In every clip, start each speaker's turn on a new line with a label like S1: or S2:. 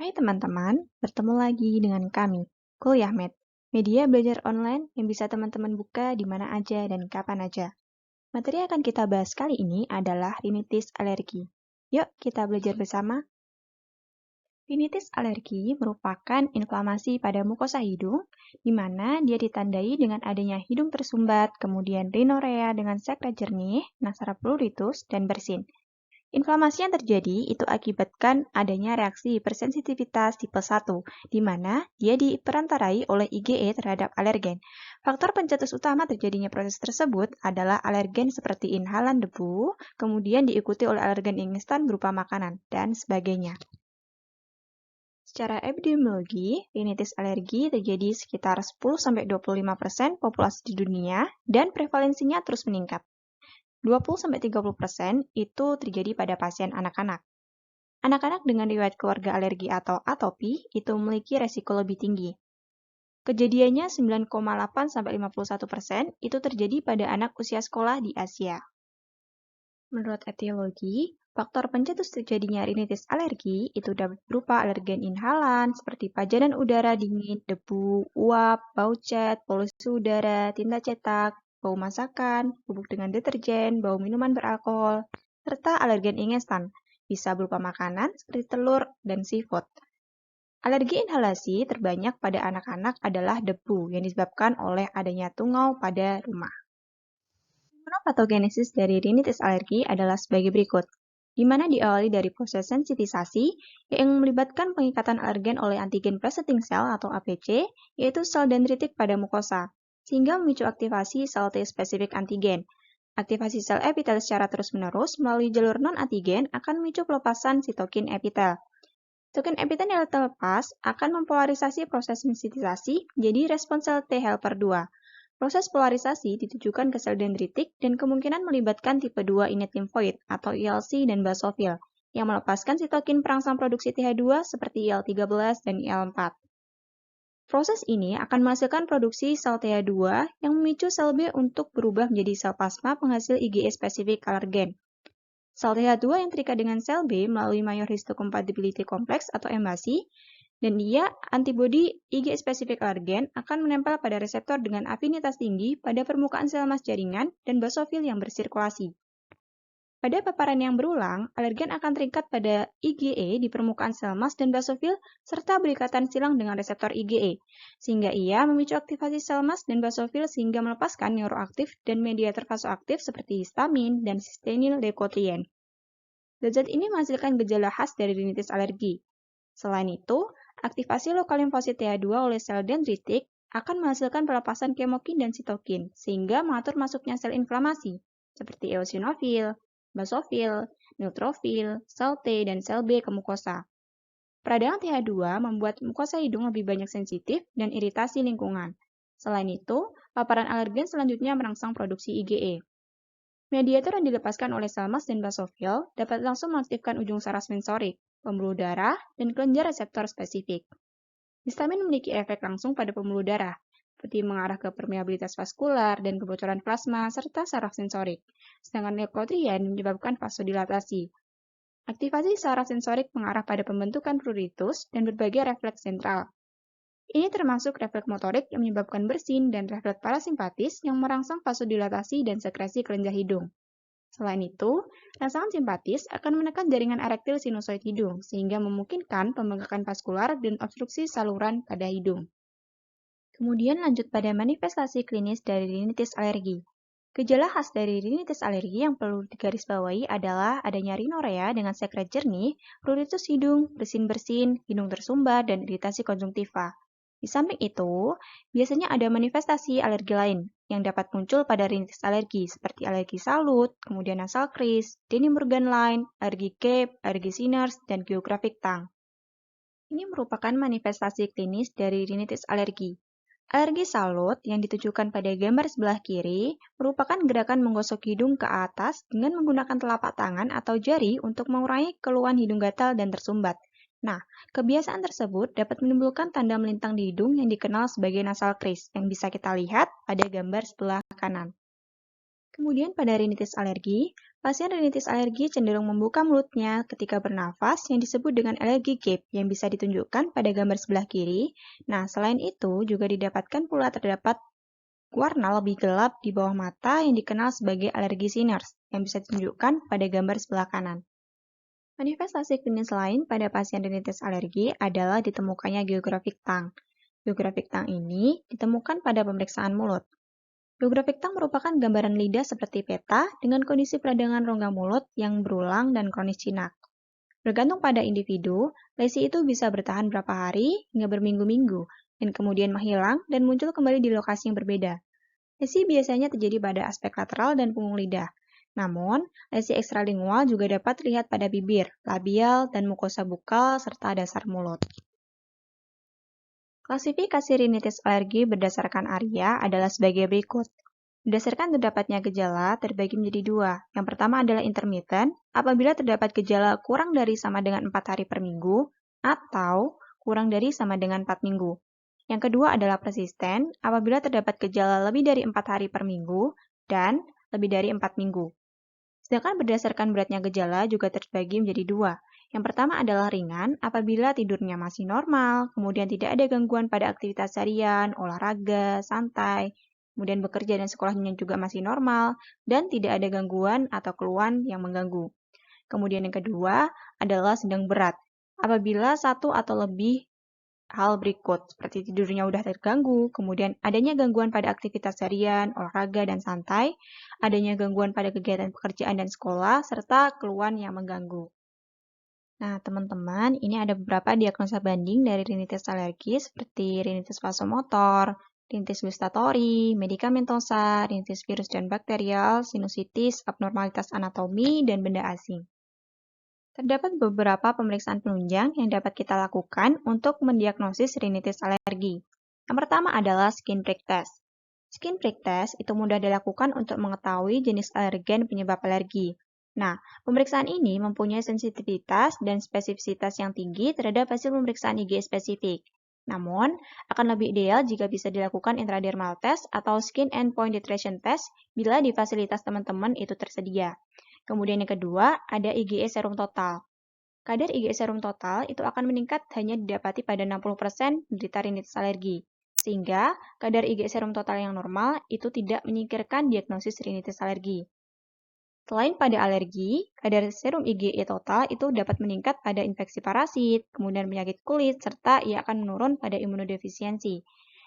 S1: Hai teman-teman, bertemu lagi dengan kami, Kuliah Med, media belajar online yang bisa teman-teman buka di mana aja dan kapan aja. Materi yang akan kita bahas kali ini adalah rinitis alergi. Yuk kita belajar bersama. Rinitis alergi merupakan inflamasi pada mukosa hidung, di mana dia ditandai dengan adanya hidung tersumbat, kemudian rhinorea dengan sekret jernih, nasara pruritus, dan bersin. Inflamasi yang terjadi itu akibatkan adanya reaksi hipersensitivitas tipe 1, di mana dia diperantarai oleh IgE terhadap alergen. Faktor pencetus utama terjadinya proses tersebut adalah alergen seperti inhalan debu, kemudian diikuti oleh alergen instan berupa makanan, dan sebagainya. Secara epidemiologi, rinitis alergi terjadi sekitar 10-25% populasi di dunia dan prevalensinya terus meningkat. 20-30% itu terjadi pada pasien anak-anak. Anak-anak dengan riwayat keluarga alergi atau atopi itu memiliki resiko lebih tinggi. Kejadiannya 9,8-51% itu terjadi pada anak usia sekolah di Asia. Menurut etiologi, faktor pencetus terjadinya rinitis alergi itu dapat berupa alergen inhalan seperti pajanan udara dingin, debu, uap, bau cat, polusi udara, tinta cetak, bau masakan, bubuk dengan deterjen, bau minuman beralkohol, serta alergen instan, bisa berupa makanan seperti telur dan seafood. Alergi inhalasi terbanyak pada anak-anak adalah debu yang disebabkan oleh adanya tungau pada rumah. Imunopatogenesis dari rinitis alergi adalah sebagai berikut, di mana diawali dari proses sensitisasi yang melibatkan pengikatan alergen oleh antigen presenting cell atau APC, yaitu sel dendritik pada mukosa, sehingga memicu aktivasi sel T-spesifik antigen. Aktivasi sel epitel secara terus-menerus melalui jalur non-antigen akan memicu pelepasan sitokin epitel. Sitokin epitel yang terlepas akan mempolarisasi proses sensitisasi menjadi respons sel T helper 2. Proses polarisasi ditujukan ke sel dendritik dan kemungkinan melibatkan tipe 2 innate lymphoid atau ILC dan basofil yang melepaskan sitokin perangsang produksi TH2 seperti IL-13 dan IL-4. Proses ini akan menghasilkan produksi sel TH2 yang memicu sel B untuk berubah menjadi sel plasma penghasil IgE spesifik alergen. Sel TH2 yang terikat dengan sel B melalui major histocompatibility complex atau embasi, dan dia antibodi IgE spesifik alergen akan menempel pada reseptor dengan afinitas tinggi pada permukaan sel emas jaringan dan basofil yang bersirkulasi. Pada paparan yang berulang, alergen akan terikat pada IgE di permukaan sel emas dan basofil serta berikatan silang dengan reseptor IgE, sehingga ia memicu aktivasi sel emas dan basofil sehingga melepaskan neuroaktif dan mediator vasoaktif seperti histamin dan cystenyl-leukotriene. Zat ini menghasilkan gejala khas dari rinitis alergi. Selain itu, aktivasi lokal limfosit TH2 oleh sel dendritik akan menghasilkan pelepasan kemokin dan sitokin, sehingga mengatur masuknya sel inflamasi, seperti eosinofil, basofil, neutrofil, sel T, dan sel B ke mukosa. Peradangan TH2 membuat mukosa hidung lebih banyak sensitif dan iritasi lingkungan. Selain itu, paparan alergen selanjutnya merangsang produksi IgE. Mediator yang dilepaskan oleh sel emas dan basofil dapat langsung mengaktifkan ujung saraf sensorik, pembuluh darah, dan kelenjar reseptor spesifik. Histamin memiliki efek langsung pada pembuluh darah, seperti mengarah ke permeabilitas vaskular dan kebocoran plasma serta saraf sensorik, sedangkan leukotriene menyebabkan vasodilatasi. Aktivasi saraf sensorik mengarah pada pembentukan pruritus dan berbagai refleks sentral. Ini termasuk refleks motorik yang menyebabkan bersin dan refleks parasimpatis yang merangsang vasodilatasi dan sekresi kelenjar hidung. Selain itu, rangsangan simpatis akan menekan jaringan erektil sinusoid hidung, sehingga memungkinkan pembengkakan vaskular dan obstruksi saluran pada hidung. Kemudian lanjut pada manifestasi klinis dari rinitis alergi. Gejala khas dari rinitis alergi yang perlu digarisbawahi adalah adanya rhinorea dengan sekret jernih, pruritus hidung, bersin-bersin, hidung tersumbat, dan iritasi konjungtiva. Di samping itu, biasanya ada manifestasi alergi lain yang dapat muncul pada rinitis alergi seperti alergi salut, kemudian nasal crease, Denny-Morgan line, alergi cape, alergi sinuses, dan geographic tongue. Ini merupakan manifestasi klinis dari rinitis alergi. Alergi salut yang ditujukan pada gambar sebelah kiri merupakan gerakan menggosok hidung ke atas dengan menggunakan telapak tangan atau jari untuk mengurangi keluhan hidung gatal dan tersumbat. Nah, kebiasaan tersebut dapat menimbulkan tanda melintang di hidung yang dikenal sebagai nasal crease yang bisa kita lihat pada gambar sebelah kanan. Kemudian pada rinitis alergi, Pasien rinitis alergi cenderung membuka mulutnya ketika bernafas yang disebut dengan alergi gap yang bisa ditunjukkan pada gambar sebelah kiri. Nah, selain itu juga didapatkan pula terdapat warna lebih gelap di bawah mata yang dikenal sebagai alergi sinus yang bisa ditunjukkan pada gambar sebelah kanan. Manifestasi klinis lain pada pasien rinitis alergi adalah ditemukannya geographic tongue. Geographic tongue ini ditemukan pada pemeriksaan mulut. Geographic tongue merupakan gambaran lidah seperti peta dengan kondisi peradangan rongga mulut yang berulang dan kronis jinak. Bergantung pada individu, lesi itu bisa bertahan berapa hari hingga berminggu-minggu, dan kemudian menghilang dan muncul kembali di lokasi yang berbeda. Lesi biasanya terjadi pada aspek lateral dan punggung lidah. Namun, lesi ekstralingual juga dapat terlihat pada bibir, labial, dan mukosa bukal serta dasar mulut. Klasifikasi rinitis alergi berdasarkan area adalah sebagai berikut. Berdasarkan terdapatnya gejala, terbagi menjadi dua. Yang pertama adalah intermittent, apabila terdapat gejala kurang dari sama dengan 4 hari per minggu, atau kurang dari sama dengan 4 minggu. Yang kedua adalah persisten, apabila terdapat gejala lebih dari 4 hari per minggu, dan lebih dari 4 minggu. Sedangkan berdasarkan beratnya gejala juga terbagi menjadi dua. Yang pertama adalah ringan, apabila tidurnya masih normal, kemudian tidak ada gangguan pada aktivitas harian, olahraga, santai, kemudian bekerja dan sekolahnya juga masih normal, dan tidak ada gangguan atau keluhan yang mengganggu. Kemudian yang kedua adalah sedang berat, apabila satu atau lebih hal berikut, seperti tidurnya udah terganggu, kemudian adanya gangguan pada aktivitas harian, olahraga, dan santai, adanya gangguan pada kegiatan pekerjaan dan sekolah, serta keluhan yang mengganggu. Nah, teman-teman, ini ada beberapa diagnosa banding dari rinitis alergi seperti rinitis vasomotor, rinitis gustatory, medikamentosa, rinitis virus dan bakterial, sinusitis, abnormalitas anatomi, dan benda asing. Terdapat beberapa pemeriksaan penunjang yang dapat kita lakukan untuk mendiagnosis rinitis alergi. Yang pertama adalah skin prick test. Skin prick test itu mudah dilakukan untuk mengetahui jenis alergen penyebab alergi. Nah, pemeriksaan ini mempunyai sensitivitas dan spesifisitas yang tinggi terhadap hasil pemeriksaan IgE spesifik. Namun, akan lebih ideal jika bisa dilakukan intradermal test atau skin endpoint titration test bila di fasilitas teman-teman itu tersedia. Kemudian yang kedua, ada IgE serum total. Kadar IgE serum total itu akan meningkat hanya didapati pada 60% penderita rinitis alergi. Sehingga kadar IgE serum total yang normal itu tidak menyingkirkan diagnosis rinitis alergi. Selain pada alergi, kadar serum IgE total itu dapat meningkat pada infeksi parasit, kemudian penyakit kulit, serta ia akan menurun pada imunodefisiensi.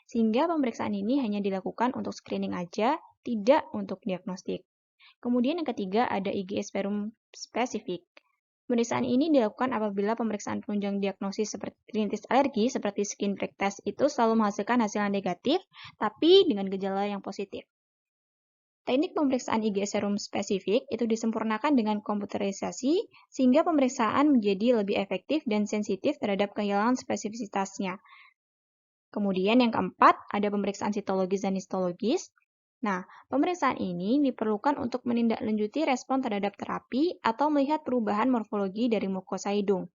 S1: Sehingga pemeriksaan ini hanya dilakukan untuk screening aja, tidak untuk diagnostik. Kemudian yang ketiga ada IgE serum spesifik. Pemeriksaan ini dilakukan apabila pemeriksaan penunjang diagnosis seperti rinitis alergi seperti skin prick test itu selalu menghasilkan hasil yang negatif, tapi dengan gejala yang positif. Teknik pemeriksaan IgE serum spesifik itu disempurnakan dengan komputerisasi sehingga pemeriksaan menjadi lebih efektif dan sensitif terhadap kehilangan spesifisitasnya. Kemudian yang keempat ada pemeriksaan sitologis dan histologis. Nah, pemeriksaan ini diperlukan untuk menindaklanjuti respon terhadap terapi atau melihat perubahan morfologi dari mukosa hidung.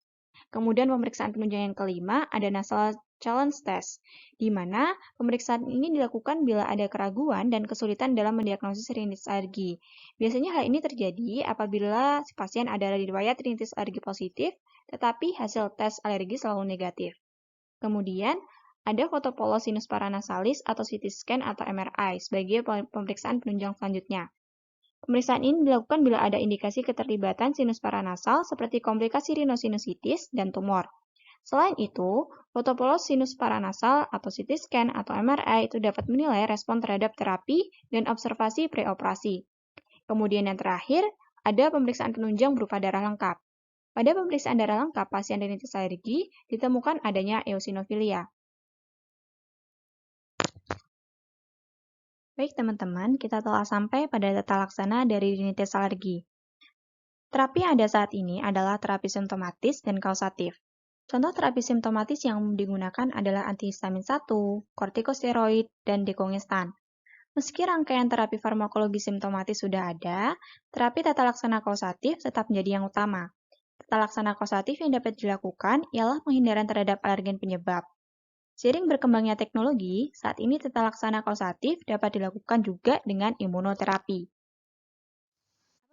S1: Kemudian pemeriksaan penunjang yang kelima ada nasal challenge test, di mana pemeriksaan ini dilakukan bila ada keraguan dan kesulitan dalam mendiagnosis rinitis alergi. Biasanya hal ini terjadi apabila si pasien ada riwayat rinitis alergi positif, tetapi hasil tes alergi selalu negatif. Kemudian, ada foto polos sinus paranasalis atau CT scan atau MRI sebagai pemeriksaan penunjang selanjutnya. Pemeriksaan ini dilakukan bila ada indikasi keterlibatan sinus paranasal seperti komplikasi rhinosinusitis dan tumor. Selain itu, foto polos sinus paranasal atau CT scan atau MRI itu dapat menilai respon terhadap terapi dan observasi preoperasi. Kemudian yang terakhir, ada pemeriksaan penunjang berupa darah lengkap. Pada pemeriksaan darah lengkap pasien rinitis alergi ditemukan adanya eosinofilia. Baik teman-teman, kita telah sampai pada tata laksana dari rinitis alergi. Terapi yang ada saat ini adalah terapi simptomatis dan kausatif. Contoh terapi simptomatis yang digunakan adalah antihistamin 1, kortikosteroid, dan dekongestan. Meski rangkaian terapi farmakologi simptomatis sudah ada, terapi tata laksana kausatif tetap menjadi yang utama. Tata laksana kausatif yang dapat dilakukan ialah penghindaran terhadap alergen penyebab. Seiring berkembangnya teknologi, saat ini tata laksana kausatif dapat dilakukan juga dengan imunoterapi.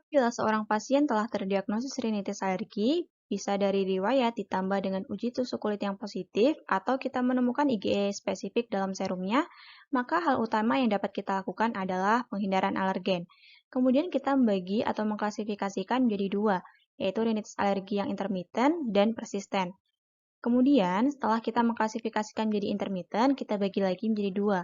S1: Bila seorang pasien telah terdiagnosis rinitis alergi, bisa dari riwayat ditambah dengan uji tusuk kulit yang positif atau kita menemukan IgE spesifik dalam serumnya, maka hal utama yang dapat kita lakukan adalah penghindaran alergen. Kemudian kita membagi atau mengklasifikasikan menjadi dua, yaitu rinitis alergi yang intermiten dan persisten. Kemudian, setelah kita mengklasifikasikan menjadi intermiten, kita bagi lagi menjadi dua.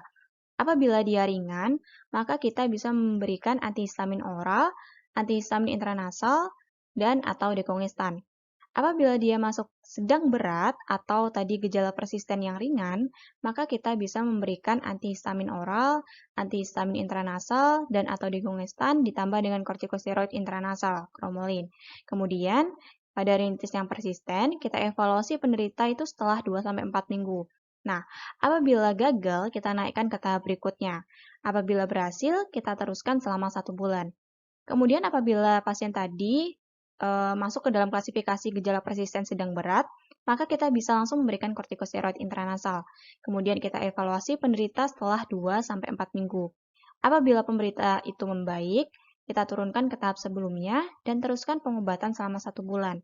S1: Apabila dia ringan, maka kita bisa memberikan antihistamin oral, antihistamin intranasal, dan atau dekongestan. Apabila dia masuk sedang berat atau tadi gejala persisten yang ringan, maka kita bisa memberikan antihistamin oral, antihistamin intranasal, dan atau dekongestan ditambah dengan kortikosteroid intranasal, kromolin. Kemudian, pada rinitis yang persisten, kita evaluasi penderita itu setelah 2-4 minggu. Nah, apabila gagal, kita naikkan ke tahap berikutnya. Apabila berhasil, kita teruskan selama 1 bulan. Kemudian apabila pasien tadi masuk ke dalam klasifikasi gejala persisten sedang berat, maka kita bisa langsung memberikan kortikosteroid intranasal. Kemudian kita evaluasi penderita setelah 2-4 minggu. Apabila penderita itu membaik, kita turunkan ke tahap sebelumnya dan teruskan pengobatan selama 1 bulan.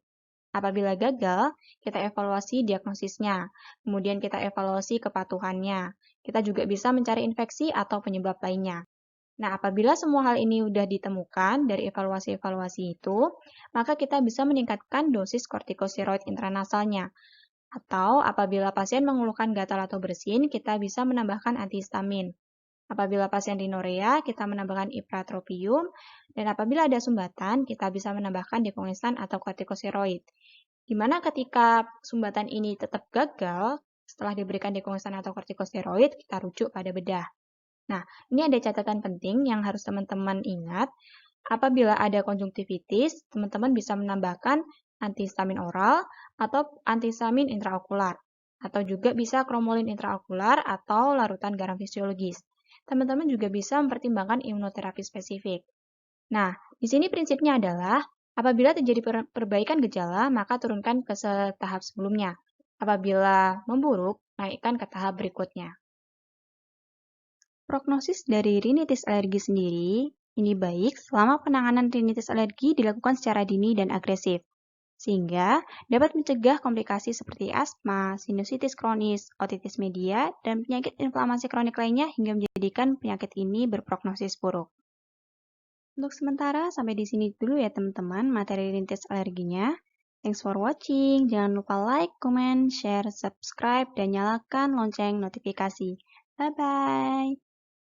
S1: Apabila gagal, kita evaluasi diagnosisnya, kemudian kita evaluasi kepatuhannya. Kita juga bisa mencari infeksi atau penyebab lainnya. Nah, apabila semua hal ini sudah ditemukan dari evaluasi-evaluasi itu, maka kita bisa meningkatkan dosis kortikosteroid intranasalnya. Atau apabila pasien mengeluhkan gatal atau bersin, kita bisa menambahkan antihistamin. Apabila pasien rinorea, kita menambahkan ipratropium, dan apabila ada sumbatan, kita bisa menambahkan dekongestan atau kortikosteroid. Di mana ketika sumbatan ini tetap gagal, setelah diberikan dekongestan atau kortikosteroid, kita rujuk pada bedah. Nah, ini ada catatan penting yang harus teman-teman ingat. Apabila ada konjungtivitis, teman-teman bisa menambahkan antihistamin oral atau antihistamin intraokular. Atau juga bisa kromolin intraokular atau larutan garam fisiologis. Teman-teman juga bisa mempertimbangkan imunoterapi spesifik. Nah, di sini prinsipnya adalah apabila terjadi perbaikan gejala, maka turunkan ke tahap sebelumnya. Apabila memburuk, naikkan ke tahap berikutnya. Prognosis dari rinitis alergi sendiri ini baik selama penanganan rinitis alergi dilakukan secara dini dan agresif, sehingga dapat mencegah komplikasi seperti asma, sinusitis kronis, otitis media, dan penyakit inflamasi kronik lainnya hingga menjadikan penyakit ini berprognosis buruk. Untuk sementara, sampai di sini dulu ya teman-teman materi rinitis alerginya. Thanks for watching. Jangan lupa like, comment, share, subscribe, dan nyalakan lonceng notifikasi. Bye-bye.